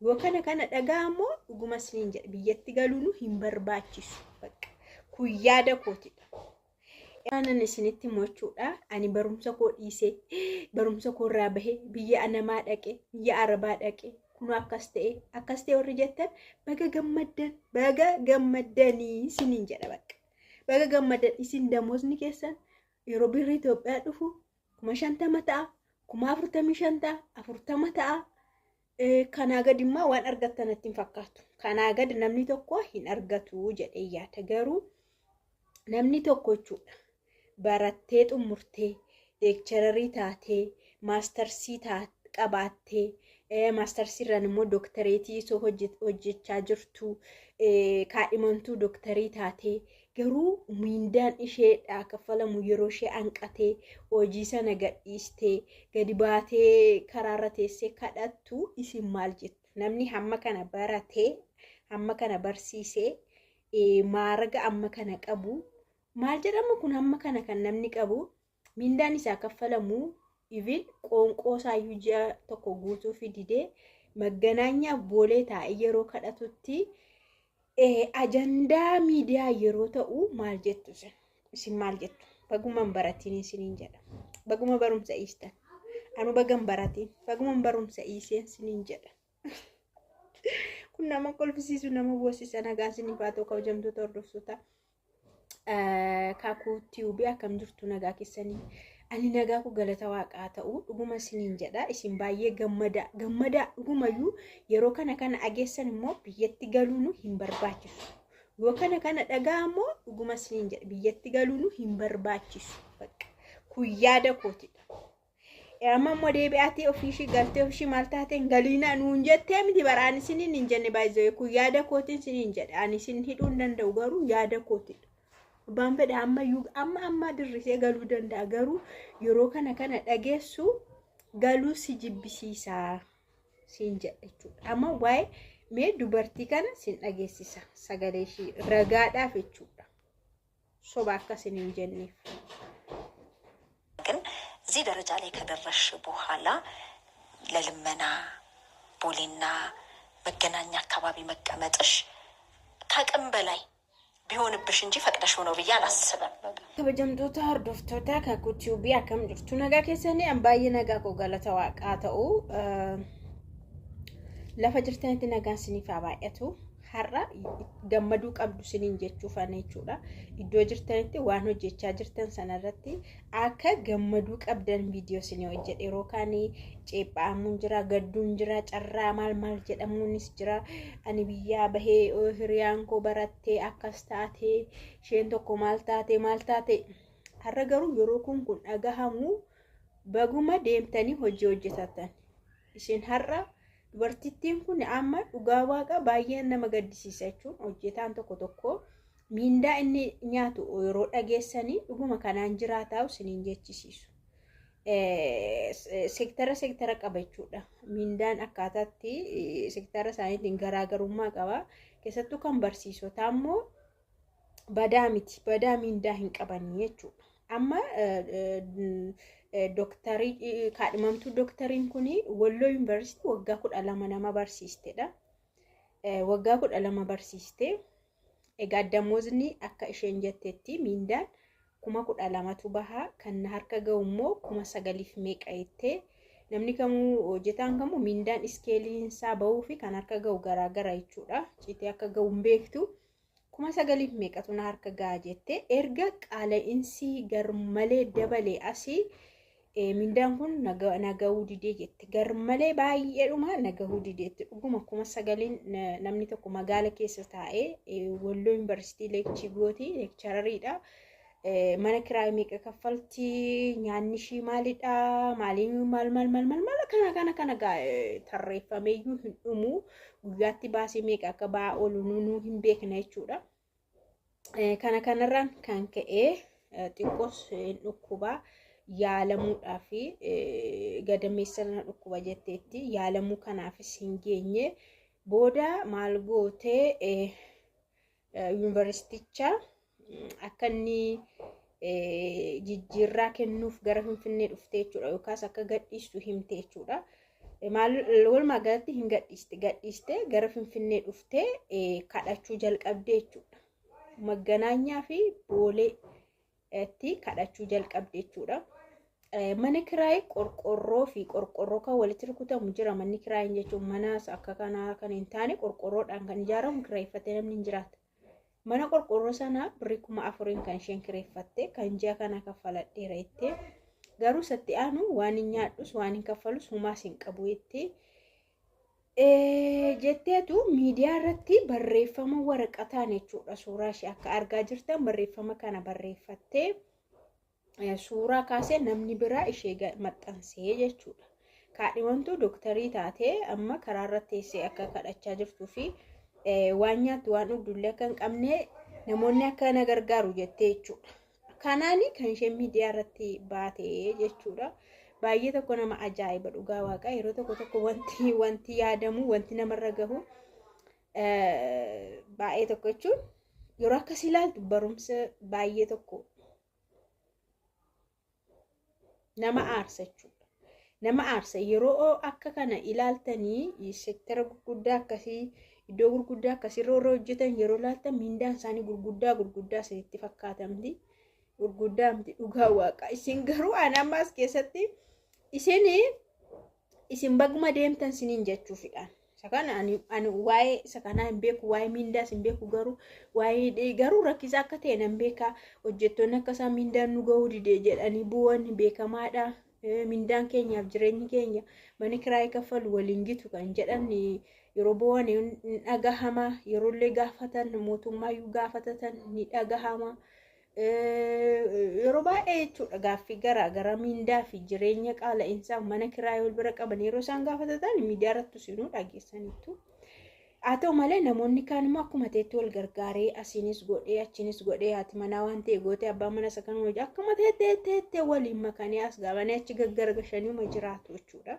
Yookaan kana dhaga'amoo dhuguma siniin jedha biyyatti galuun hin barbaachisu. Bakka kun yaada kootidha. Aannan isinitti mochuudha. Ani barumsa koo dhiisee barumsa koo irraa bahee biyya anamaa dhaqee biyya arabaa dhaqee kun akkas ta'e warri jettan baga gammaddanii siniin jedha bakka. Baga gammaddan isin damoosni keessan yeroo birri Itoophiyaa dhufu 50 ta'a 45 ta'a 40 ta'a. Kanaa gad immoo waan argattan ittiin fakkaatu. Kanaa gad namni tokko hin argatu jedhee yaada. Garuu namni tokko jechuudha. Barattee xumurtee leekchararii taatee maastarsii qabaattee maastarsii irraan immoo dooktareetii soo hojjechaa jirtu kaadhimamtuu dooktarii taatee garuu miindaan isheedhaa kaffalamu yeroo ishee hanqatee hojii sana gadhiistee gadi baatee karaarra teessee kadhattu isin maal jettu? Namni hamma kana baratee hamma kana barsiisee maaraga amma kana qabu maal jedhama kun hamma kana kan namni qabu miindaan isaa kaffalamu even qoonqoo saayyuu ji'a tokko guutuu fididee magganaanyaa boolee taa'ee yeroo kadhatutti ajandaa miidiyaa yeroo ta'u maal jettu isin maal jettu? Baguman baratiin isiniin jedha. Baguma barumsa dhiistan. Anu bagan baratiin baguman barumsa dhiiseen isiniin jedha. Kun nama kolfisiisu nama boosisa nagaa isiniif haa ta'u kabajamtoota hordoftoota. Kaakuu tiubii akkam jirtu nagaa keessanii. Ani nagaa ku galata waaqaa ta'u dhuguma isiniin jedha. Isin baay'ee gammada dhugumayyuu yeroo kana ageessan immoo biyyatti galuun hin barbaachisu. Yoo kana dhaga'amoo dhuguma isiniin jedha biyyatti galuun hin barbaachisu. Kun yaada kootidha. Amma immoo deebi'aatee ofiishii galtee ofiishii maal taateen galiinaa nuun jettee miti baraan isiniin hin jenne baay'ee kun yaada kootiin isiniin jedha. Ani isin hidhuu hin danda'u garuu yaada kootidha. Abbaan fedha amma dirrisee galuu danda'a garuu yeroo kana dhageessu galuu si jibbisiisa siin jedha jechuudha. Amma waa'ee mee dubartii kana sin dhageessisa sagalee ishii ragaadhaaf jechuudha. Soba akkasin hin jenneef. ግን እዚህ ደረጃ ላይ ከደረስሽ በኋላ ለልመና ቦሌና መገናኛ አካባቢ መቀመጥሽ ከአቅም በላይ ቢሆንብሽ እንጂ ፈቅደሽ ሆኖ ብዬ አላስብም። kabajamtoota hordoftoota kaakuu tiubii akkam jirtu nagaa keessanii an baay'ee nagaa koo galata waaqaa ta'u lafa jirtanitti nagaan isiniif haa baay'atu. Har'a gammaduu qabdu isiniin jechuuf ana jechuudha. Iddoo jirtanitti waan hojjechaa jirtan sanarratti akka gammaduu qabdan viidiyoo isinii hojjedhe yeroo kaanii ceepha'amuun jira gadduun jira carraa maal jedhamuunis jira. Ani biyyaa bahee hiriyaan koo barattee akkas taatee isheen tokko maal taate har'a garuu yeroo kun dhagahamu baguma deemtanii hojii hojjetatan isin har'a dubartittiin kun amma dhugaa waaqa baay'ee nama gaddisiisa jechuun hojjetaan tokko miindaa inni nyaatu yeroo dhageessanii dhuguma kanaan jiraataa isiniin jechisiisu. Seektara qaba jechuudha. Miindaan akkaataatti seektara isaaniitiin garaagarummaa qaba. Keessattuu kan barsiisotaa immoo badaa miti. Badaa miindaa hin qabanii jechuudha. Amma dooktarii kaadhimamtuu dooktariin kuni Walloo Yuunivarsiitii waggaa 12 nama barsiistedha. Waggaa 12 barsiiste. Egaa damozni akka isheen jettetti miindaan 12,000tu baha kan harka ga'u immoo 9,000 meeqa jettee namni kamuu hojjetaan kamuu miindaan iskeeliin isaa bahuu fi kan harka ga'u garaagara jechuudha. Citee akka ga'u hin beektu 9,000 meeqatu na harka ga'a jettee erga qaala'insi garmalee dabalee asii miindaan kun nagahuu didee jette. Garmalee baay'eedhuma nagahuu dideetti. Dhuguma 9,000 namni tokko magaala keessa taa'ee Walloo Yuunivarsiitii leekchararidha. Mana kiraa meeqa kaffaltii nyaanni ishii maalidha maaliin maal kana tarreeffameeyyuu hin dhumu guyyaatti baasii meeqa akka ba'aa oolu nuu hin beekna jechuudha. Kanarraan kan ka'ee xiqqoos hin dhukkubaa yaalamuudhaa fi gadameessana dhukkuba jetteetti yaalamuu kanaafis hin geenye booda maal gootee yuunivarsiiticha akka inni jijjiirraa kennuuf gara Finfinnee dhuftee jechuudha yookaas akka gadhiistu himte jechuudha. maal walumaa galatti hin gadhiiste gara Finfinnee dhuftee kadhachuu jalqabde jechuudha. Magganaanyaa fi Booleetti kadhachuu jalqabde jechuudha. Mana kiraay qorqorroo fi qorqorroo kan walitti rukutamu jira. Manni kiraay jechuun manas akka kanaa kan hin taane qorqorroodhaan kan ijaaramu kireeffatee namni hin jiraata. Mana qorqorroo sanaa birrii 4,000 kan isheen kireeffatte kan ji'a kana kaffaladheera jettee garuu satti aanu waan hin nyaadhus waan hin kaffalus humaas hin qabu jetteetu miidiyaa irratti barreeffama waraqataan jechuudha. Suuraa ishee akka argaa jirtan barreeffama kana barreeffattee suuraa kaasee namni biraa ishee maxxansee jechuudha. Kaadhimamtuu dooktarii taatee amma karaa irratti teessee akka kadhachaa jirtuu fi waan nyaattu waan dhugdullee akka hin qabne namoonni akka na gargaaru jettee jechuudha. Kanaani kan isheen miidiyaa irratti baatee jechuudha. Baay'ee tokko nama ajaa'iba dhugaa waaqaa. Yeroo tokko wanti yaadamu wanti namarra gahu baay'ee tokko jechuun yeroo akkasii ilaaltu barumsa baay'ee tokko nama aarsa jechuudha. Nama aarsa yeroo akka kana ilaaltanii sektara gurguddaa akkasii iddoo gurguddaa akkasirra hojjetan yeroo ilaaltan miindaan isaanii gurguddaa isinitti fakkaatamti. Gurguddaamti dhugaa waaqa. Isin garuu anammas keessatti isin baguma deemtan siniin jechuufidhaan. Isa kana ani waa'ee isa kanaa hin beeku, waa'ee miindaas hin beeku, garuu rakkisaa akka ta'e nan beeka. Hojjettoonni akka isaan miindaan nu gahuu dide jedhanii bu'uun beekamaadha. Miindaan keenyaaf jireenyi keenya mana kiraayii kaffalu waliin gitu kan jedhan yeroo bu'uun ni dhagahama. Yeroollee gaafatan mootummaayyuu gaafatatan ni dhagahama. Yeroo baay'ee jechuudha gaaffii garaa miindaa fi jireenya qaala'insaa mana kiraayii wal bira qaban yeroo isaan gaafatatan miidiyaa irratti isinuu dhageessaniitu. Haa ta'u malee namoonni kaan immoo akkuma ta'etti wal gargaaree asiinis godhee achiinis godhee haati manaa waan ta'e gootee abbaan mana isa kan hojii akkuma ta'etti waliin makanii as gaabanii achi gaggargashanii jiraatu jechuudha.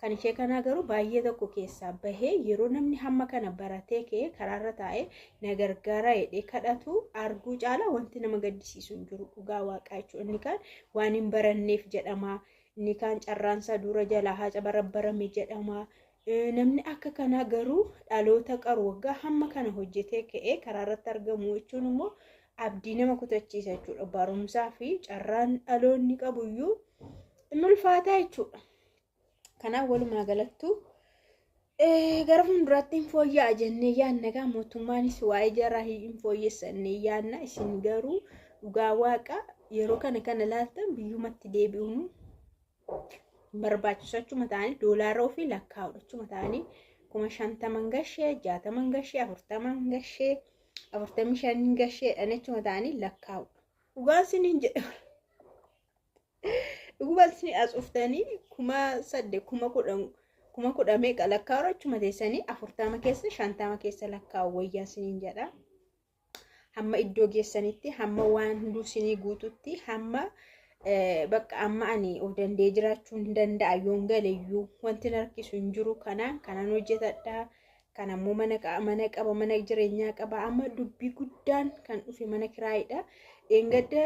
Kan ishee kanaa garuu baay'ee tokko keessaa bahee yeroo namni hamma kana baratee ka'ee karaarra taa'ee na gargaara jedhee kadhatu arguu caala wanti nama gaddisiisu hin jiru dhugaa waaqaa jechuudha. Inni kaan waan hin baranneef jedhama. Inni kaan carraansaa dura jalaa haca barabbarame jedhama. Namni akka kanaa garuu dhaloota qaru waggaa hamma kana hojjetee ka'ee karaarratti argamu jechuun immoo abdii nama kutachiisa jechuudha. Barumsaa fi carraan dhaloonni qabuyyuu inni ulfaataa jechuudha. Kanaaf walumaa galattu gara fuulduraatti hin fooyya'aa jennee yaadna. Mootummaanis waa'ee jaraa hin fooyyessannee yaadna. Isin garuu dhugaa waaqa yeroo kana laaltan biyyumatti deebi'uun barbaachisu achuma ta'anii doolaara ofii lakkaa'udha achuma ta'anii 50 gashee 60 gashee 40 gashee 45 gashee achuma ta'anii lakkaa'udha. Dhugaan siniin jedhama. Dhugubalsini as uftanii 8,000 meeqa lakkaa'u achuma teessanii 40 keessa 50 keessa lakkaa'u wayyaa siniin jedha. Hamma iddoo geessanitti hamma waan hunduu sinii guututti hamma bakka amma ani of danda'ee jiraachuu hin danda'a yoon galeeyyuu wanti narkisu hin jiru. Kanaan hojjetadha. Kanammoo mana qaba mana jireenyaa qaba. Amma dubbii guddaan kan dhufe mana kiraayidha. Engadda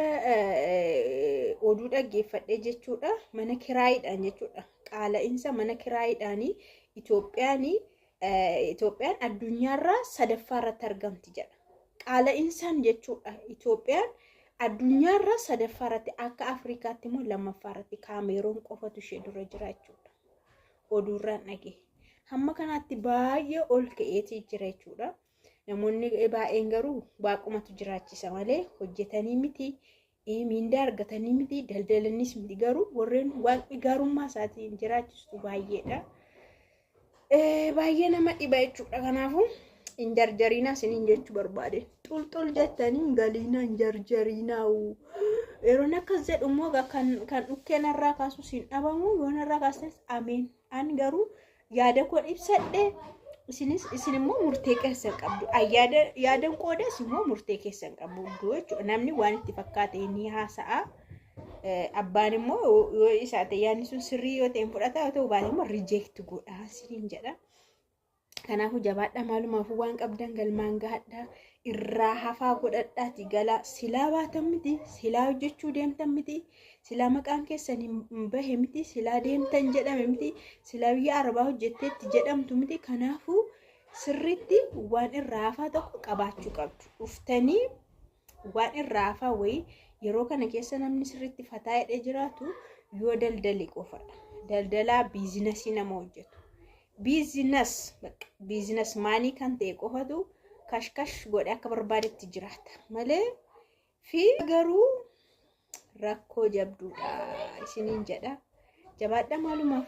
oduu dhaggeeffadhee jechuudha. Mana kiraayidhaan jechuudha. Qaala'insa mana kiraayidhaanii Itoophiyaan addunyaarraa sadaffaa irratti argamti jedha. Qaala'insan jechuudha. Itoophiyaan addunyaarraa sadaffaa irratti akka Afrikaatti immoo lammaffaa irratti Kaameroon qofatu ishee dura jira jechuudha. Oduurraan dhagee. Hamma kanaatti baay'ee ol ka'eetii jira jechuudha. Namoonni baay'een garuu waaqumatu jiraachisa malee hojjetanii miti, miindaa argatanii miti, daldalanis miti. Garuu warreen waaqni gaarummaa isaatiin jiraachistu baay'eedha. Baay'ee nama dhiba jechuudha. Kanaafuu hin jarjariinaa isiniin jechuu barbaade. Xulxul jettanii galiina hin jarjariinaa. Yeroon akkas jedhu immoo kan dhukkeen irraa kaasus hin dhabamu. Yoon irraa kaasnes ameen. Ani garuu yaada koo ibsadhe isin immoo murtee keessan qabdu. Yaadan qoodas immoo murtee keessan qabdu jechuudha. Namni waan itti fakkaate ni haasa'a. Abbaan immoo yoo isaa ta'e yaadni sun sirrii yoo ta'e fudhata yoo ta'u baay'ee immoo rijeekti godha isiniin jedha. Kanaafuu jabaadha maalumaafuu waan qabdan galmaan gahadha. irraa hafaa godhadhaati gala silaa baatan miti silaa hojjechuu deemtan miti silaa maqaan keessan hin bahe miti silaa deemtan jedhame miti silaa biyya arabaa hojjetteetti jedhamtu miti kanaafuu sirriitti waan irraa hafaa tokko qabaachuu qabdu dhuftanii waan irraa hafaa wayii yeroo kana keessa namni sirriitti fataa hidhee jiraatu yoo daldali qofadha daldalaa biizinasii nama hojjetu biizinas maanii kan ta'e qofatu kashkash godhe akka barbaadetti jiraata malee fi garuu rakkoo jabduudha isiniin jedha jabaadha maalumaaf